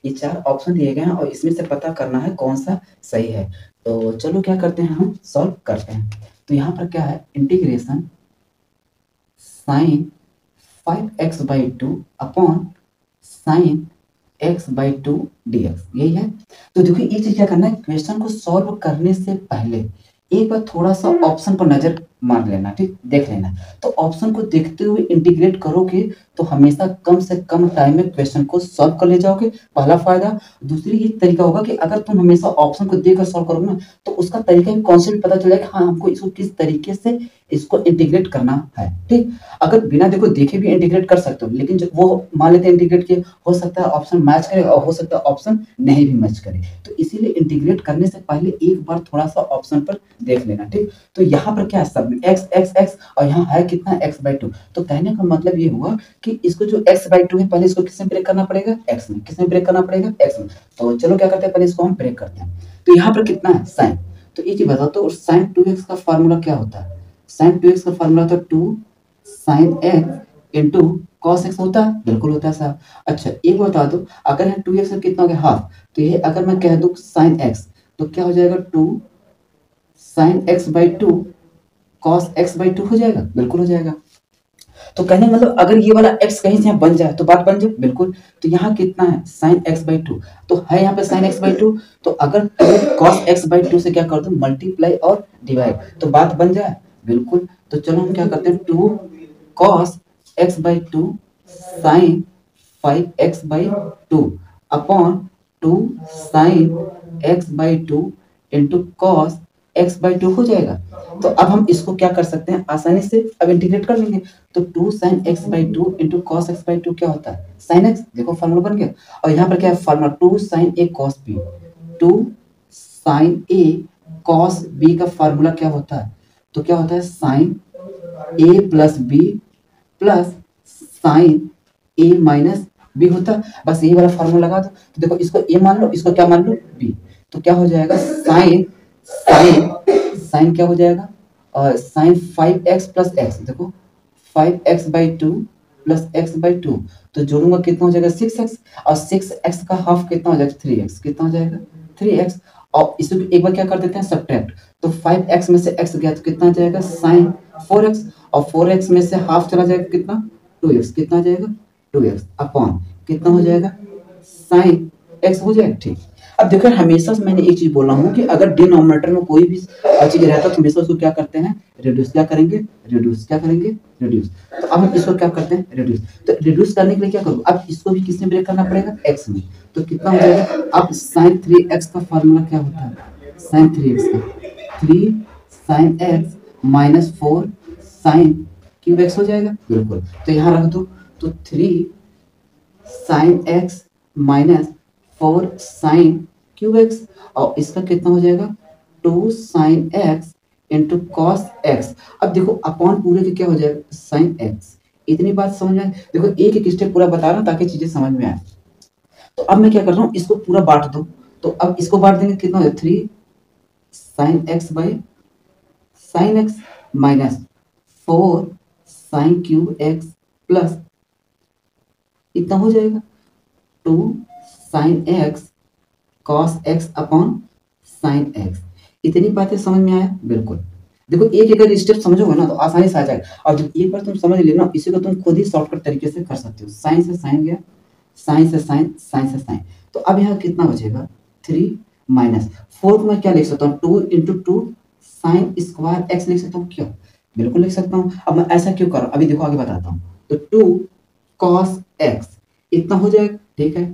ये 4 ऑप्शन दिए गए हैं और इसमें से पता करना है कौन सा सही है। तो चलो क्या करते हैं, हम सॉल्व करते हैं। तो यहाँ पर क्या है, integration sine 5x/2 upon sine x/2 dx, यही है। तो देखिए ये चीज क्या करना है, क्वेश्चन को सॉल्व करने से पहले एक बार थोड़ा सा ऑप्शन पर नजर मार लेना, ठीक, देख लेना। तो ऑप्शन को देखते हुए इंटीग्रेट करोगे तो हमेशा कम से कम टाइम में क्वेश्चन को सॉल्व कर ले जाओगे, पहला फायदा। दूसरी ये तरीका होगा कि अगर तुम हमेशा ऑप्शन को देखकर सॉल्व करोगे ना, तो उसका तरीका भी कॉन्सेप्ट पता चल जाएगा, हाँ हमको इसको किस तरीके से इसको इंटीग्रेट करना है, ठीक। अगर बिना देखो देखे भी इंटीग्रेट कर सकते हो, लेकिन जब वो मान लेते हैं इंटीग्रेट किए, हो सकता है ऑप्शन मैच करे और हो सकता है ऑप्शन नहीं भी मैच करे। तो इसीलिए इंटीग्रेट करने से पहले एक बार थोड़ा सा ऑप्शन पर देख लेना, ठीक। तो यहाँ पर क्या है, सब एक्स एक्स एक्स और यहाँ है कितना x/2। तो कहने का मतलब ये हुआ कि इसको जो x/2 है, पहले इसको किसमें ब्रेक करना पड़ेगा, x में। किसमें ब्रेक करना पड़ेगा, x में। तो चलो क्या करते हैं, पहले इसको हम ब्रेक करते हैं। तो यहाँ पर कितना है, साइन। तो एक चीज बताओ तो साइन 2x का फॉर्मूला क्या होता है, साइन 2x का फॉर्मूला होता है 2 sine x into cos x होता है, बिल्कुल होता है साहब। अच्छा एक बता दो, अगर है 2x का कितना हो गया, हाफ। तो ये अगर मैं कह दूं साइन x, तो क्या हो जाएगा, 2 साइन x/2 कॉस x/2 हो जाएगा, बिल्कुल हो जाएगा। तो कहने का मतलब अगर ये वाला x कहीं से यहाँ बन जाए तो बात बन जाए, बिल्कुल। तो यहाँ कितना है, साइन x/2, तो है यहाँ पे साइन x/2। तो अगर कॉस x/2 से क्या कर दो, मल्टीप्लाई और डिवाइड, तो बात बन जाए, बिल्कुल। तो चलो हम क्या करते हैं, 2 cos x/2 sine 5x/2 upon 2 sine x/2 into cos x/2 हो जाएगा। तो अब हम इसको क्या कर सकते हैं, आसानी से अब इंटीग्रेट कर लेंगे। तो 2 sine x/2 into cos x/2 क्या होता है, साइन x, देखो फॉर्मूला बन गया। और यहाँ पर क्या है formula, 2 sine a cos b, 2 sine a cos b का फॉर्मूला क्या होता है, तो क्या होता है साइन a प्लस b प्लस साइन a माइनस b होता है। बस यही वाला फॉर्मूला लगा दो। तो देखो इसको a मान लो, इसको क्या मान लो, b। तो क्या हो जाएगा, साइन साइन साइन क्या हो जाएगा, और साइन 5x प्लस x, देखो 5x/2 प्लस x/2, तो जोड़ूंगा कितना हो जाएगा 6x, और 6x का हाफ कितना हो जाएगा 3x, कितना हो जाएगा 3x। और इसको एक बार क्या कर देते हैं सब्ट्रैक्ट, तो 5x में से x गया तो कितना आ जाएगा साइन 4x, और 4x में से हाफ चला जाएगा कितना 2x, कितना आ जाएगा 2x अपॉन कितना हो जाएगा साइन x हो जाएगा, ठीक। अब देखो हमेशा से मैंने एक चीज बोला हूँ कि अगर डिनोमिनेटर में कोई भी चीज रहता है तो हमेशा उसको क्या करते हैं, रिड्यूस। क्या करेंगे, रिड्यूस। क्या करेंगे, रिड्यूस। तो अब हम इसको क्या करते हैं, रिड्यूस। तो रिड्यूस करने के लिए क्या करूँ, अब इसको भी किसमें ब्रेक करना पड़ेगा, x में। तो कितना हो जाएगा, अब साइन 3x का फॉर्मूला क्या होता है, साइन 3x का 3 sine x minus 4 sine cube x हो जाएगा, बिल्कुल। तो यहाँ रख दो, तो 3 sine x minus 4 sine cube x, और इसका कितना हो जाएगा 2 sine x into cos x। अब देखो अपॉन पूरे के क्या हो जाएगा साइन x। इतनी बात समझ में आए, देखो एक एक स्टेप पूरा बता रहा हूँ ताकि चीजें समझ में आए। तो अब मैं क्या कर रहा हूँ, इसको पूरा बांट दो। तो अब इसको बांट देंगे, कितना हो जाएगा 3 sine x by sine x minus 4 sine cube x plus इतना हो जाएगा 2 sine x cos x upon sine x। इतनी बातें समझ में आया, बिल्कुल। देखो एक अगर स्टेप समझोगे ना तो आसानी से आ जाएगा, और जब एक बार तुम समझ लेना इसी को तुम खुद ही शॉर्टकट तरीके से कर सकते हो। साइन से साइन गया, साइन से साइन, साइन से साइन। तो अब यहाँ कितना बचेगा 3 माइनस 4 को मैं क्या लिख सकता हूँ 2 इंटू 2 साइन स्क्वायर x लिख सकता हूँ, क्यों, बिल्कुल लिख सकता हूँ। अब मैं ऐसा क्यों कर रहा हूँ अभी देखो आगे बताता हूँ। तो 2 कॉस x इतना हो जाएगा, ठीक है।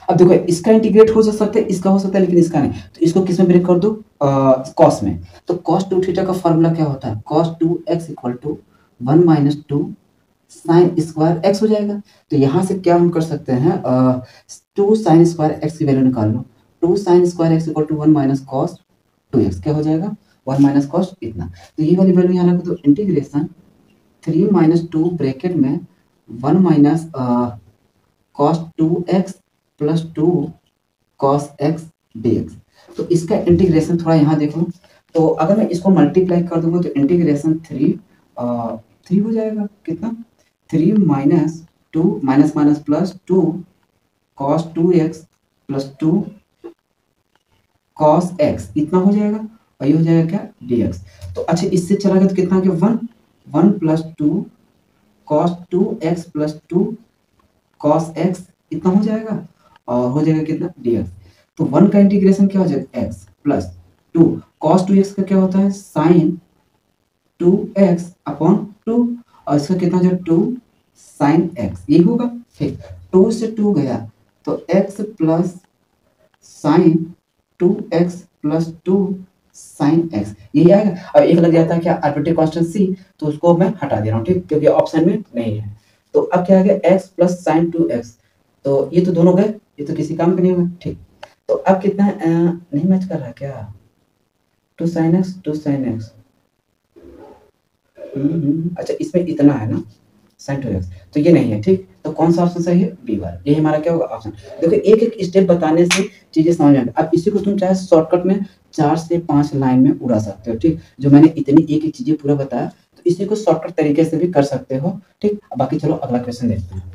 अब देखो इसका इंटीग्रेट हो सकता है, इसका हो सकता है, लेकिन इसका नहीं। तो इसको किस में ब्रेक कर दो, कॉस में। तो कॉस 2 थीटा का फॉर्मूला क्या होता है, cos 2x equal to 1 minus 2 sine square x हो जाएगा। तो यहाँ से क्या हम कर सकते हैं, 2 साइन स्क्वायर x की वैल्यू निकाल लो। 2 sine square x equal to 1 minus cos 2x क्या हो जाएगा 1 माइनस कॉस इतना। तो ये वाली वैल्यू यहाँ रख दो, इंटीग्रेशन 3 माइनस 2 ब्रैकेट में 1 minus cos 2x plus 2 cos x dx। तो इसका इंटीग्रेशन थोड़ा यहाँ देख लो। तो अगर मैं इसको मल्टीप्लाई कर दूंगा तो इंटीग्रेशन 3 हो जाएगा, कितना 3 minus 2 minus minus plus 2 cos 2x plus 2 cos x इतना हो जाएगा और ये हो जाएगा क्या dx। तो अच्छा इससे चला गया तो कितना आ गया 1 plus 2 cos 2x plus 2 cos x इतना हो जाएगा और हो जाएगा कितना dx। तो 1 का इंटीग्रेशन क्या हो जाएगा x प्लस 2 cos 2x का क्या होता है sin 2x अपॉन 2 और इसका कितना जो 2 sin x ये होगा। ठीक 2 से 2 गया तो x plus sin 2x plus 2 sin x यही आएगा। और एक लग जाता है क्या आर्बिट्रेरी कांस्टेंट c तो उसको मैं हटा दे रहा हूँ ठीक क्योंकि ऑप्शन में नहीं है। तो अब क्या आ गया x प्लस sin 2x तो ये तो दोनों गए ये तो किसी काम के नहीं हुए ठीक। तो अब कितना नहीं मैच कर रहा क्या 2 sin x अच्छा इसमें इतना है ना sin 2x तो ये नहीं है ठीक। तो कौन सा ऑप्शन सही है बी वाला यही हमारा क्या होगा ऑप्शन। देखो एक एक स्टेप बताने से चीजें समझ आएंगी। अब इसी को तुम चाहे शॉर्टकट में 4 से 5 लाइन में उड़ा सकते हो ठीक। जो मैंने इतनी एक एक चीजें पूरा बताया तो इसी को शॉर्टकट तरीके से भी कर सकते हो ठीक। बाकी चलो अगला क्वेश्चन देखते हैं।